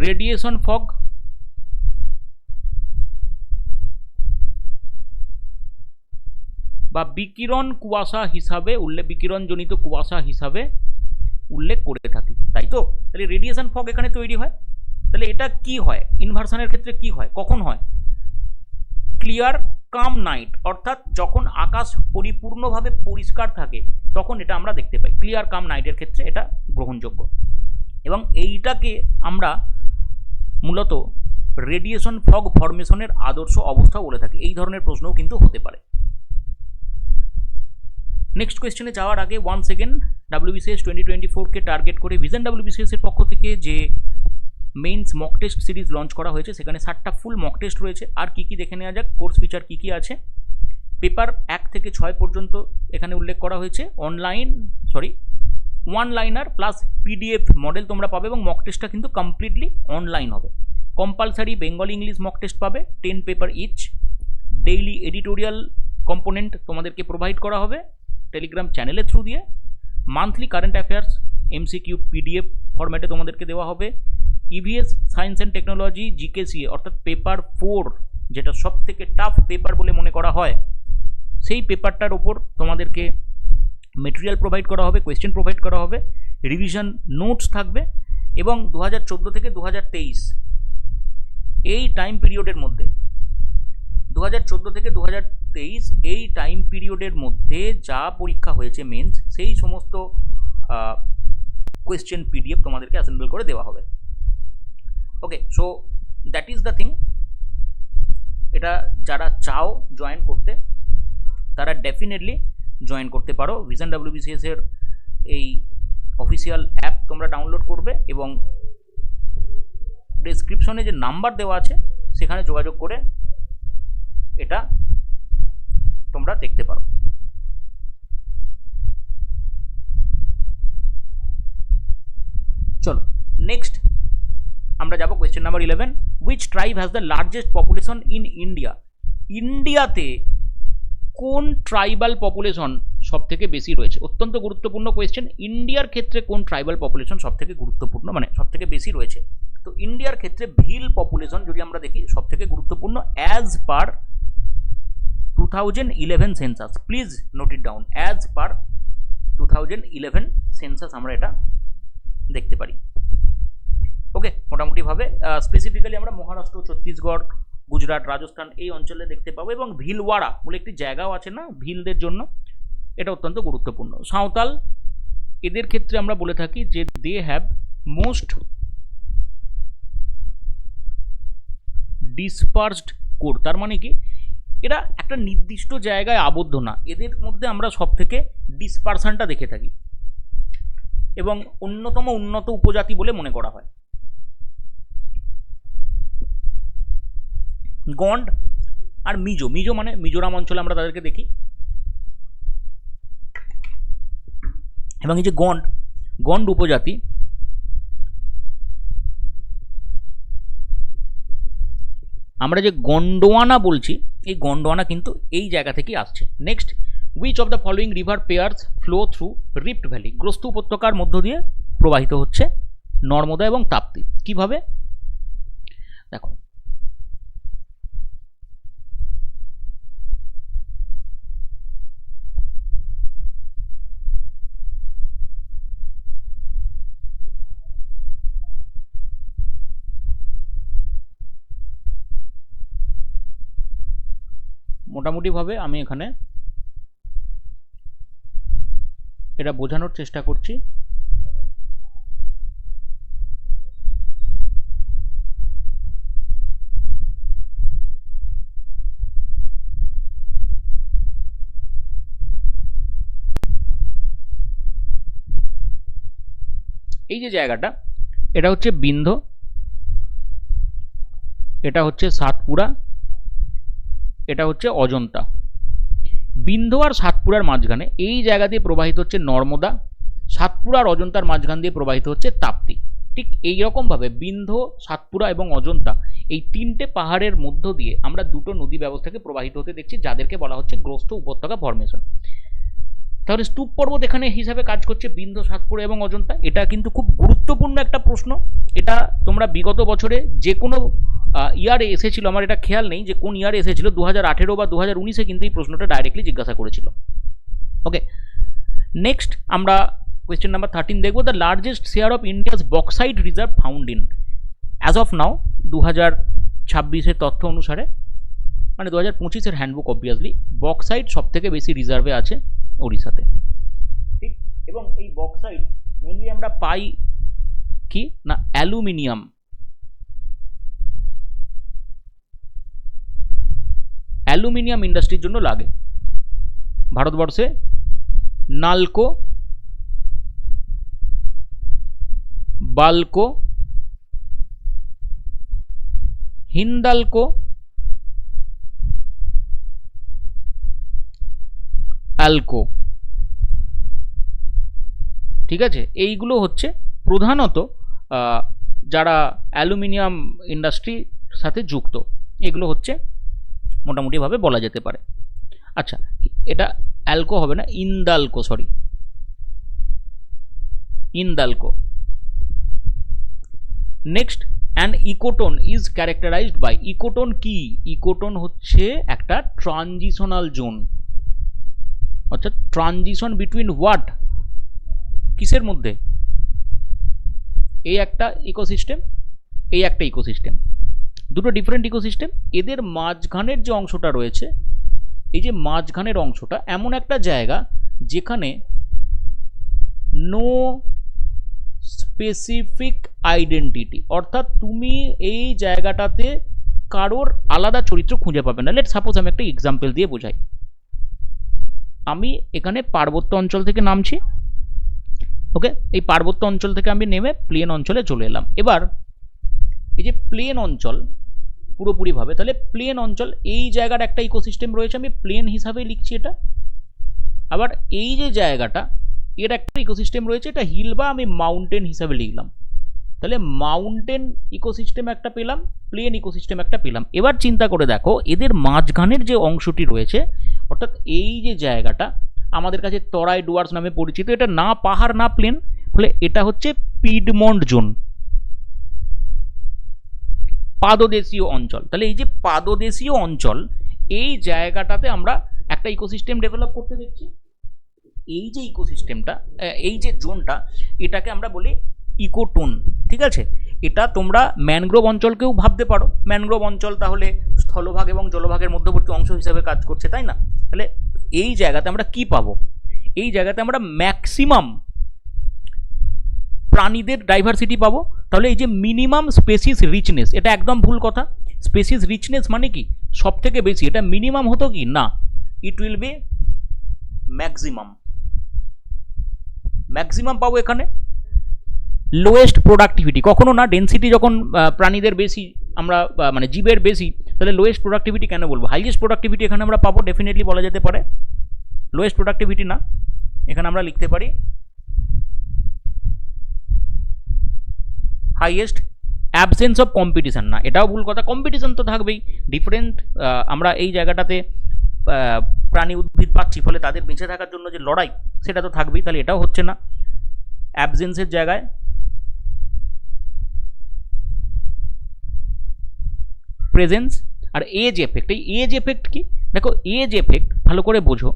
রেডিয়েশন ফগ বা বিকিরণ কুয়াশা হিসাবে বিকিরণজনিত কুয়াশা হিসাবে উল্লেখ করে থাকি, তাই তো? তাহলে রেডিয়েশন ফগ এখানে তৈরি হয়। তাহলে এটা কি হয়? ইনভার্সনের ক্ষেত্রে কি হয়, কখন হয়? ক্লিয়ার কাম নাইট, অর্থাৎ যখন আকাশ পরিপূর্ণভাবে পরিষ্কার থাকে তখন এটা আমরা দেখতে পাই। ক্লিয়ার কাম নাইটের ক্ষেত্রে এটা গ্রহণযোগ্য, এবং এইটাকে আমরা মূলত রেডিয়েশন ফগ ফরমেশনের আদর্শ অবস্থা বলে থাকি। এই ধরনের প্রশ্নও কিন্তু হতে পারে। নেক্সট কোয়েশ্চেনে যাওয়ার আগে ওয়ান সেকেন্ড, WBCS 2024কে টার্গেট করে ভিশন WBCS এর পক্ষ থেকে যে means mock test series launch করা হয়েছে, সেখানে 7টা ফুল মক টেস্ট রয়েছে। আর কি কি দেখে নেওয়া যাক, কোর্স ফিচার কি কি আছে। পেপার 1 থেকে 6 পর্যন্ত এখানে উল্লেখ করা হয়েছে। One liner plus PDF model তোমরা পাবে, এবং মক টেস্টটা কিন্তু কমপ্লিটলি অনলাইন হবে। Compulsory Bengali English mock test পাবে, 10 paper each. Daily editorial component তোমাদেরকে প্রোভাইড করা হবে টেলিগ্রাম চ্যানেলের থ্রু দিয়ে। Monthly current affairs MCQ PDF ফরম্যাটে তোমাদেরকে দেওয়া হবে। EVS science and technology GKCA অর্থাৎ পেপার 4, যেটা সব থেকে টাফ পেপার বলে মনে করা হয়, সেই পেপারটার ওপর তোমাদেরকে মেটেরিয়াল প্রোভাইড করা হবে, কোয়েশ্চেন প্রোভাইড করা হবে, রিভিশন নোটস থাকবে। এবং 2014 থেকে 2023 এই টাইম পিরিয়ডের মধ্যে, 2014 থেকে 2023 এই টাইম পিরিয়ডের মধ্যে যা পরীক্ষা হয়েছে মেন্স, সেই সমস্ত কোয়েশ্চেন PDF তোমাদেরকে অ্যাসেম্বল করে দেওয়া হবে। Okay, so that is the thing. এটা যারা চাও জয়েন করতে, তারা ডেফিনেটলি জয়েন করতে পারো। ভিশন WBCS এর এই অফিসিয়াল অ্যাপ তোমরা ডাউনলোড করবে, এবং ডেসক্রিপশনে যে নাম্বার দেওয়া আছে সেখানে যোগাযোগ করে এটা তোমরা দেখতে পারো। চলো নেক্সট আমরা যাব question number 11, which tribe has the largest population in India? ইন্ডিয়াতে কোন ট্রাইবাল পপুলেশন সব থেকে বেশি রয়েছে? অত্যন্ত গুরুত্বপূর্ণ কোয়েশ্চেন। ইন্ডিয়ার ক্ষেত্রে কোন ট্রাইবাল পপুলেশন সব থেকে গুরুত্বপূর্ণ, মানে সব থেকে বেশি রয়েছে? তো ইন্ডিয়ার ক্ষেত্রে ভিল পপুলেশন যদি আমরা দেখি সব থেকে গুরুত্বপূর্ণ as per 2011 census. Please note it down, as per 2011 census আমরা এটা দেখতে পারি। ওকে, মোটামুটিভাবে স্পেসিফিক্যালি আমরা মহারাষ্ট্র, ছত্তিশগড়, গুজরাট, রাজস্থান এই অঞ্চলে দেখতে পাবো, এবং ভিলওয়াড়া বলে একটি জায়গাও আছে না ভিলদের জন্য, এটা অত্যন্ত গুরুত্বপূর্ণ। সাঁওতাল, এদের ক্ষেত্রে আমরা বলে থাকি যে they have most dispersed core, তার মানে কি এরা একটা নির্দিষ্ট জায়গায় আবদ্ধ না, এদের মধ্যে আমরা সব থেকে ডিসপারশনটা দেখে থাকি এবং অন্যতম উন্নত উপজাতি বলে মনে করা হয়। গন্ড আর মিজো, মিজো মানে মিজোরাম অঞ্চলে আমরা তাদেরকে দেখি, এবং এই যে গন্ড, গন্ড উপজাতি আমরা যে গন্ডোয়ানা বলছি, এই গন্ডোয়ানা কিন্তু এই জায়গা থেকেই আসছে। Next, which of the following river pairs flow through rift valley? গ্রস্ত উপত্যকার মধ্য দিয়ে প্রবাহিত হচ্ছে নর্মদা এবং তাপ্তি। কিভাবে? দেখো, মোটামুটিভাবে আমি এখানে এটা বোঝানোর চেষ্টা করছি। এই যে জায়গাটা, এটা হচ্ছে বিন্ধ্য, এটা হচ্ছে সাতপুরা, এটা হচ্ছে অজন্তা। বিন্ধ্য আর সাতপুরার মাঝখানে এই জায়গা দিয়ে প্রবাহিত হচ্ছে নর্মদা, সাতপুরা আর অজন্তার মাঝখান দিয়ে প্রবাহিত হচ্ছে তাপ্তি। ঠিক এইরকমভাবে বিন্ধ্য, সাতপুরা এবং অজন্তা এই তিনটে পাহাড়ের মধ্য দিয়ে আমরা দুটো নদী ব্যবস্থাকে প্রবাহিত হতে দেখছি, যাদেরকে বলা হচ্ছে গ্রস্ত উপত্যকা ফরমেশন। তাহলে স্তূপ পর্বত এখানে হিসাবে কাজ করছে বিন্ধ্য, সাতপুরা এবং অজন্তা। এটা কিন্তু খুব গুরুত্বপূর্ণ একটা প্রশ্ন, এটা তোমরা বিগত বছরে যে কোনো ইয়ারে এসেছিল, আমার এটা খেয়াল নেই যে কোন ইয়ারে এসেছিল, 2018 বা 2019-এ কিন্তু এই প্রশ্নটা ডাইরেক্টলি জিজ্ঞাসা করেছিল। ওকে, নেক্সট আমরা কোয়েশ্চেন নাম্বার 13 দেখবো। The largest share of India's bauxite reserve found in? As of now 2026-এর তথ্য অনুসারে, মানে 2025-এর হ্যান্ডবুক অবভিয়াসলি, বক্সাইট সব থেকে বেশি রিজার্ভে আছে ওড়িশাতে। ঠিক, এবং এই বক্সাইট মেনলি আমরা পাই কি না অ্যালুমিনিয়াম, অ্যালুমিনিয়াম ইন্ডাস্ট্রির জন্য লাগে। ভারতবর্ষে নালকো, বালকো, হিন্দালকো, অ্যালকো, ঠিক আছে, এইগুলো হচ্ছে প্রধানত যারা অ্যালুমিনিয়াম ইন্ডাস্ট্রির সাথে যুক্ত, এগুলো হচ্ছে মোটামুটিভাবে বলা যেতে পারে। আচ্ছা, এটা অ্যালকো হবে না, Hindalco, sorry, Hindalco. Next, an ecotone is characterised by? Ecotone কি? ইকোটোন হচ্ছে একটা ট্রানজিশনাল জোন, অর্থাৎ ট্রানজিশন বিটুইন হোয়াট, কিসের মধ্যে? এই একটা ইকোসিস্টেম, এই একটা ইকোসিস্টেম, দুটো ডিফারেন্ট ইকোসিস্টেম, এদের মাঝখানের যে অংশটা রয়েছে, এই যে মাঝখানের অংশটা এমন একটা জায়গা যেখানে নো স্পেসিফিক আইডেন্টিটি, অর্থাৎ তুমি এই জায়গাটাতে কারোর আলাদা চরিত্র খুঁজে পাবে না। লেট সাপোজ আমি একটা এক্সাম্পল দিয়ে বোঝাই। আমি এখানে পার্বত্য অঞ্চল থেকে নামছি, ওকে, এই পার্বত্য অঞ্চল থেকে আমি নেমে প্লেন অঞ্চলে চলে এলাম। এবার এই যে প্লেন অঞ্চল পুরোপুরিভাবে, তাহলে প্লেন অঞ্চল এই জায়গার একটা ইকোসিস্টেম রয়েছে, আমি প্লেন হিসাবে লিখছি এটা। আবার এই যে জায়গাটা, এর একটা ইকোসিস্টেম রয়েছে, এটা হিল বা আমি মাউন্টেন হিসাবে লিখলাম। তাহলে মাউন্টেন ইকোসিস্টেম একটা পেলাম, প্লেন ইকোসিস্টেম একটা পেলাম। এবার চিন্তা করে দেখো এদের মাঝখানের যে অংশটি রয়েছে, অর্থাৎ এই যে জায়গাটা আমাদের কাছে তরাই ডুয়ার্স নামে পরিচিত, এটা না পাহাড় না প্লেন, ফলে এটা হচ্ছে পিডমন্ট জোন, পাদদেশীয় অঞ্চল। তাহলে এই যে পাদদেশীয় অঞ্চল, এই জায়গাটাতে আমরা একটা ইকোসিস্টেম ডেভেলপ করতে দেখছি। এই যে ইকোসিস্টেমটা, এই যে জোনটা, এটাকে আমরা বলি ইকোটোন। ঠিক আছে, এটা তোমরা ম্যানগ্রোভ অঞ্চলকেও ভাবতে পারো। ম্যানগ্রোভ অঞ্চল তাহলে স্থলভাগ এবং জলভাগের মধ্যবর্তী অংশ হিসাবে কাজ করছে, তাই না? তাহলে এই জায়গাতে আমরা কি পাবো? এই জায়গাতে আমরা ম্যাক্সিমাম প্রাণীদের ডাইভার্সিটি পাবো। তাহলে এই যে মিনিমাম স্পেসিস রিচনেস, এটা একদম ভুল কথা। স্পেসিস রিচনেস মানে কি সব থেকে বেশি, এটা মিনিমাম হতো কি না, it will be maximum. Maximum পাবো এখানে। লোয়েস্ট প্রোডাক্টিভিটি কখনো না, ডেন্সিটি যখন প্রাণীদের বেশি, আমরা মানে জীবের বেশি, তাহলে লোয়েস্ট প্রোডাক্টিভিটি কেন বলবো? হাইয়েস্ট প্রোডাক্টিভিটি এখানে আমরা পাবো, ডেফিনেটলি বলা যেতে পারে। লোয়েস্ট প্রোডাক্টিভিটি না, এখানে আমরা লিখতে পারি হাইয়েস্ট। অ্যাবসেন্স অফ কম্পিটিশন না, এটাও ভুল কথা, কম্পিটিশন তো থাকবেই। ডিফারেন্ট আমরা এই জায়গাটাতে প্রাণী উদ্ভিদ পাচ্ছি, ফলে তাদের বেঁচে থাকার জন্য যে লড়াই, সেটা তো থাকবেই, তাহলে এটাও হচ্ছে না। অ্যাবসেন্সের জায়গায় প্রেজেন্স। আর এজ এফেক্ট, এই এজ এফেক্ট কি? দেখো এজ এফেক্ট ভালো করে বোঝো।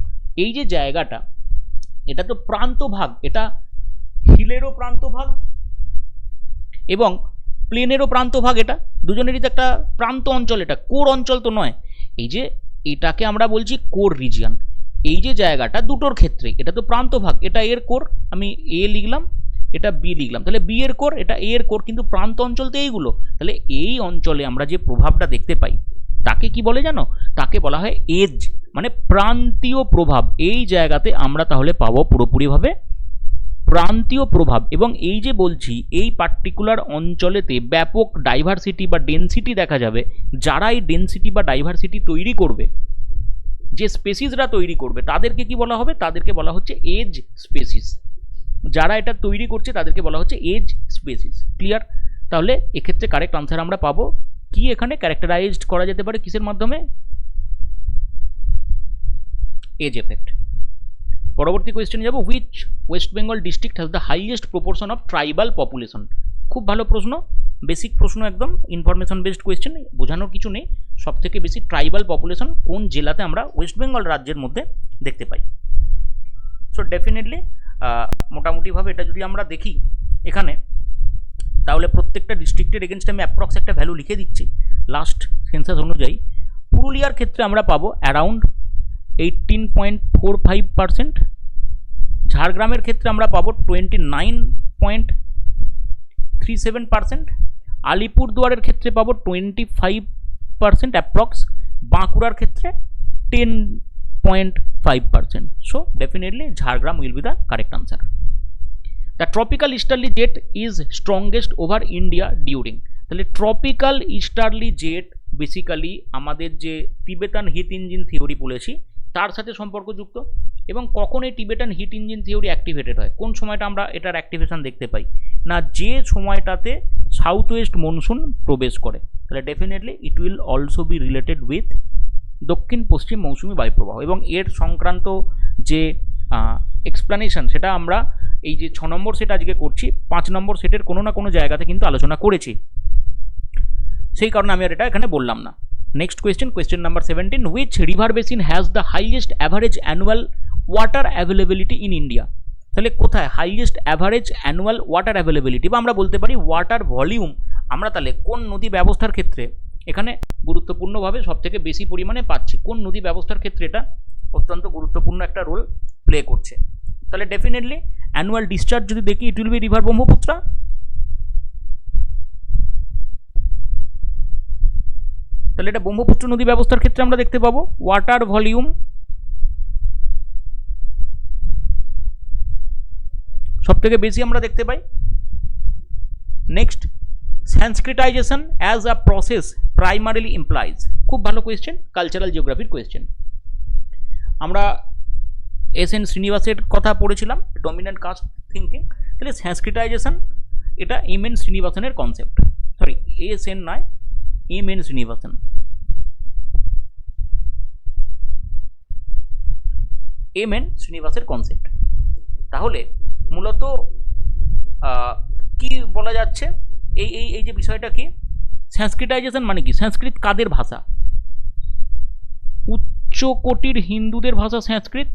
এই যে জায়গাটা, এটা তো প্রান্তভাগ, এটা হিলেরও প্রান্তভাগ এবং প্লেনেরও প্রান্তভাগ, এটা দুজনেরই তো একটা প্রান্ত অঞ্চল, এটা কোর অঞ্চল তো নয়। এই যে এটাকে আমরা বলছি কোর রিজিয়ন। এই যে জায়গাটা দুটোর ক্ষেত্রে, এটা তো প্রান্তভাগ, এটা এর কোর, আমি এ লিখলাম, এটা বি লিখলাম, তাহলে বি এর কোর, এটা এ এর কোর, কিন্তু প্রান্ত অঞ্চল তো এইগুলো। তাহলে এই অঞ্চলে আমরা যে প্রভাবটা দেখতে পাই তাকে কি বলে জানো? তাকে বলা হয় এজ, মানে প্রান্তীয় প্রভাব। এই জায়গাতে আমরা তাহলে পাবো পুরোপুরিভাবে প্রান্তীয় প্রভাব। এবং এই যে বলছি এই পার্টিকুলার অঞ্চলেতে ব্যাপক ডাইভার্সিটি বা ডেন্সিটি দেখা যাবে। যারা এই ডেন্সিটি বা ডাইভার্সিটি তৈরি করবে, যে স্পেসিসরা তৈরি করবে, তাদেরকে কি বলা হবে? তাদেরকে বলা হচ্ছে এজ স্পেসিস। যারা এটা তৈরি করছে তাদেরকে বলা হচ্ছে এজ স্পেসিস। ক্লিয়ার? তাহলে এক্ষেত্রে কারেক্ট আনসার আমরা পাবো কি? এখানে ক্যারেক্টারাইজড করা যেতে পারে কিসের মাধ্যমে? As effect. পরবর্তী কোয়েশ্চেনে যাব। Which West Bengal district has the highest proportion of tribal population? খুব ভালো প্রশ্ন, বেসিক প্রশ্ন, একদম ইনফরমেশন বেসড কোয়েশ্চেন, বোঝানোর কিছু নেই। সব থেকে বেশি ট্রাইবাল পপুলেশন কোন জেলাতে আমরা ওয়েস্ট বেঙ্গল রাজ্যের মধ্যে দেখতে পাই? সো ডেফিনেটলি মোটামুটিভাবে এটা যদি আমরা দেখি এখানে, তাহলে প্রত্যেকটা ডিস্ট্রিক্টের এগেনস্টে আমি অ্যাপ্রক্স একটা ভ্যালু লিখে দিচ্ছি। লাস্ট সেন্সাস অনুযায়ী পুরুলিয়ার ক্ষেত্রে আমরা পাবো অ্যারাউন্ড 18.45%, ঝাড়গ্রামের ক্ষেত্রে আমরা পাবো 29.37%, আলিপুরদুয়ারের ক্ষেত্রে পাবো 25% অ্যাপ্রক্স, বাঁকুড়ার ক্ষেত্রে 10.5%. So definitely Jhargram will be the correct answer. The tropical easterly jet is strongest over India during, তাহলে ট্রপিক্যাল ইস্টার্লি জেট বেসিক্যালি আমাদের যে টিবেটান হিট ইঞ্জিন থিওরি বলেছি তার সাথে সম্পর্কযুক্ত। এবং কখন এই Tibetan hit engine theory activated হয়, কোন সময়টা আমরা এটার অ্যাক্টিভেশন দেখতে পাই? না, যে সময়টাতে সাউথ ওয়েস্ট মনসুন প্রবেশ করে। তাহলে definitely it will also be related with দক্ষিণ পশ্চিম মৌসুমি বায়ুপ্রবাহ। এবং এর সংক্রান্ত যে এক্সপ্লানেশন, সেটা আমরা এই যে 6 নম্বর সেট আজকে করছি, 5 নম্বর সেটের কোনো না কোনো জায়গাতে কিন্তু আলোচনা করেছি, সেই কারণে আমি আর এটা এখানে বললাম না। Next question, question number 17, which river basin has the highest average annual water availability in India? তাহলে কোথায় highest average annual water availability, বা আমরা বলতে পারি ওয়াটার ভলিউম, আমরা তাহলে কোন নদী ব্যবস্থার ক্ষেত্রে এখানে গুরুত্বপূর্ণভাবে সবথেকে বেশি পরিমাণে পাচ্ছি? কোন নদী ব্যবস্থার ক্ষেত্রে এটা অত্যন্ত গুরুত্বপূর্ণ একটা রোল প্লে করছে? তাহলে ডেফিনেটলি অ্যানুয়াল ডিসচার্জ যদি দেখি, it will be river Brahmaputra. তাহলে এটা ব্রহ্মপুত্র নদী ব্যবস্থার ক্ষেত্রে আমরা দেখতে পাবো ওয়াটার ভলিউম সব থেকে বেশি আমরা দেখতে পাই। Next, Sanskritisation as a process primarily implies, খুব ভালো কোয়েশ্চেন, কালচারাল জিওগ্রাফির কোয়েশ্চেন। আমরা এস এন শ্রীনিবাসের কথা পড়েছিলাম, ডমিনেন্ট কাস্ট থিঙ্কিং। তাহলে সংস্কৃতাইজেশন এটা এম এন শ্রীনিবাসনের কনসেপ্ট, সরি এস এন নয়, M N Srinivasan. M N শ্রীনিবাসের কনসেপ্ট। তাহলে মূলত কি বলা যাচ্ছে, এই এই এই যে বিষয়টা কি, সংস্কৃতাইজেশন মানে কি, সংস্কৃত কাদের ভাষা? উচ্চ কোটির হিন্দুদের ভাষা সংস্কৃত,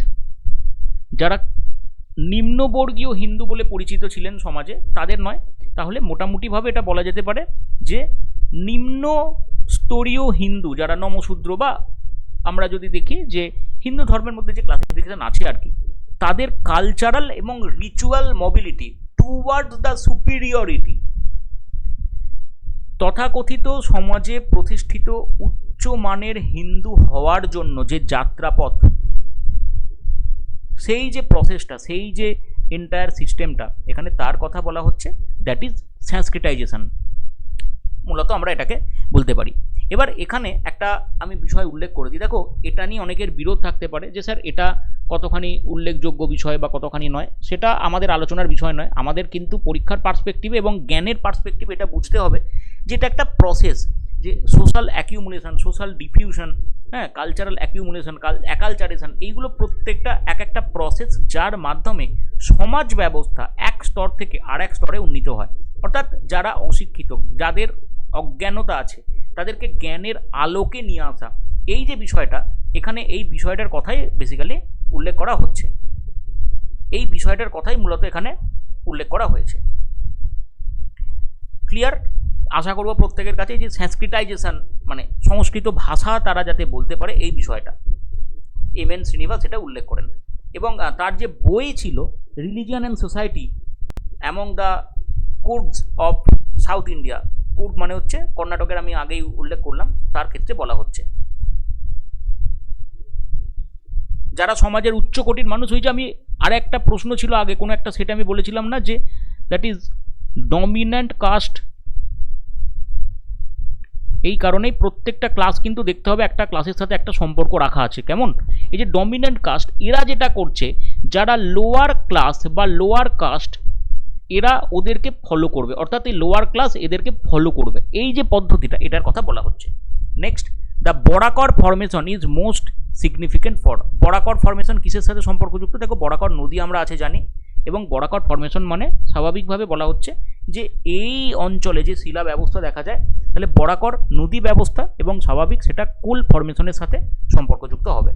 যারা নিম্নবর্গীয় হিন্দু বলে পরিচিত ছিলেন সমাজে তাদের নয়। তাহলে মোটামুটিভাবে এটা বলা যেতে পারে যে নিম্ন স্তরীয় হিন্দু যারা নমশূদ্র, বা আমরা যদি দেখি যে হিন্দু ধর্মের মধ্যে যে ক্লাসিফিকেশন আছে আর কি, তাদের কালচারাল এবং ritual mobility towards the superiority, তথাকথিত সমাজে প্রতিষ্ঠিত উচ্চমানের হিন্দু হওয়ার জন্য যে যাত্রাপথ, সেই যে প্রসেসটা, সেই যে এন্টায়ার সিস্টেমটা, এখানে তার কথা বলা হচ্ছে, দ্যাট ইজ সংস্কৃতাইজেশন, মূলত আমরা এটাকে বলতে পারি। এবার এখানে একটা আমি বিষয় উল্লেখ করে দিই, দেখো এটা নিয়ে অনেকের বিরোধ থাকতে পারে যে স্যার এটা কতখানি উল্লেখযোগ্য বিষয় বা কতখানি নয়, সেটা আমাদের আলোচনার বিষয় নয়। আমাদের কিন্তু পরীক্ষার পার্সপেক্টিভে এবং জ্ঞানের পার্সপেক্টিভে এটা বুঝতে হবে যে এটা একটা প্রসেস, যে সোশ্যাল অ্যাকিউমুলেশন, সোশ্যাল ডিফিউশন, হ্যাঁ, কালচারাল অ্যাকিউমুলেশন, অ্যাকালচারেশন, এইগুলো প্রত্যেকটা এক একটা প্রসেস যার মাধ্যমে সমাজ ব্যবস্থা এক স্তর থেকে আর এক স্তরে উন্নীত হয়। অর্থাৎ যারা অশিক্ষিত, যাদের অজ্ঞানতা আছে, তাদেরকে জ্ঞানের আলোকে নিয়ে আসা, এই যে বিষয়টা, এখানে এই বিষয়টার কথাই বেসিক্যালি উল্লেখ করা হচ্ছে, এই বিষয়টার কথাই মূলত এখানে উল্লেখ করা হয়েছে। ক্লিয়ার? আশা করব প্রত্যেকের কাছে যে সংস্কৃতাইজেশন মানে সংস্কৃত ভাষা তারা যাতে বলতে পারে, এই বিষয়টা এম এন শ্রীনিবাস এটা উল্লেখ করেন। এবং তার যে বই ছিল religion and society among the Coorgs of South India, Coorg মানে হচ্ছে কর্ণাটকের, আমি আগেই উল্লেখ করলাম, তার ক্ষেত্রে বলা হচ্ছে যারা সমাজের উচ্চকোটির মানুষ হয়েছে। আমি আর একটা প্রশ্ন ছিল আগে কোনো একটা, সেটা আমি বলেছিলাম না, যে দ্যাট ইজ ডমিন্যান্ট কাস্ট। এই কারণেই প্রত্যেকটা ক্লাস কিন্তু দেখতে হবে একটা ক্লাসের সাথে একটা সম্পর্ক রাখা আছে। কেমন? এই যে ডমিন্যান্ট কাস্ট, এরা যেটা করছে, যারা লোয়ার ক্লাস বা লোয়ার কাস্ট, এরা ওদেরকে ফলো করবে, অর্থাৎ এই লোয়ার ক্লাস এদেরকে ফলো করবে, এই যে পদ্ধতিটা, এটার কথা বলা হচ্ছে। Next, the Barakar formation is most significant for. Barakar formation কিসের সাথে সম্পর্কযুক্ত? দেখো বরাকর নদী আমরা আছে জানি, এবং বরাকর ফরমেশন মানে স্বাভাবিকভাবে বলা হচ্ছে যে এই অঞ্চলে যে শিলা ব্যবস্থা দেখা যায়, তাহলে বরাকর নদী ব্যবস্থা এবং স্বাভাবিক সেটা কোল ফরমেশনের সাথে সম্পর্কযুক্ত হবে।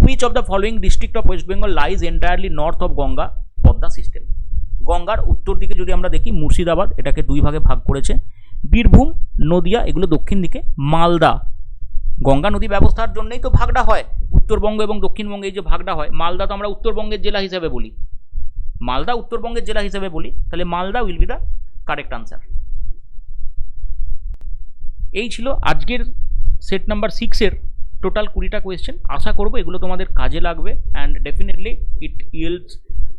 Which of the following district of West Bengal lies entirely north of Ganga Padma system? গঙ্গার উত্তর দিকে যদি আমরা দেখি মুর্শিদাবাদ, এটাকে দুই ভাগে ভাগ করেছে, বীরভূম, নদিয়া এগুলো দক্ষিণ দিকে, মালদা, গঙ্গা নদী ব্যবস্থার জন্যই তো ভাগটা হয়, উত্তরবঙ্গ এবং দক্ষিণবঙ্গে এই যে ভাগটা হয়, মালদা তো আমরা উত্তরবঙ্গের জেলা হিসেবে বলি, মালদা উত্তরবঙ্গের জেলা হিসেবে বলি, তাহলে Malda will be the correct answer. এই ছিল আজকের সেট নাম্বার 6-এর টোটাল 20টা কোয়েশ্চেন। আশা করবো এগুলো তোমাদের কাজে লাগবে, and definitely it yields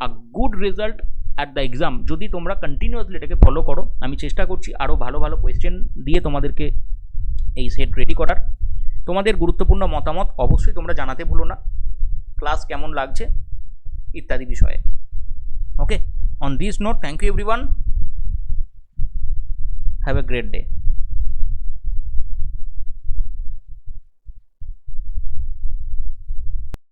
a good result at the exam যদি তোমরা কন্টিনিউয়াসলি এটাকে ফলো করো। আমি চেষ্টা করছি আরও ভালো ভালো কোয়েশ্চেন দিয়ে তোমাদেরকে এই সেট রেডি করার। তোমাদের গুরুত্বপূর্ণ মতামত অবশ্যই তোমরা জানাতে ভুলো না, ক্লাস কেমন লাগছে ইত্যাদি বিষয়ে। Okay, on this note, thank you everyone, have a great day.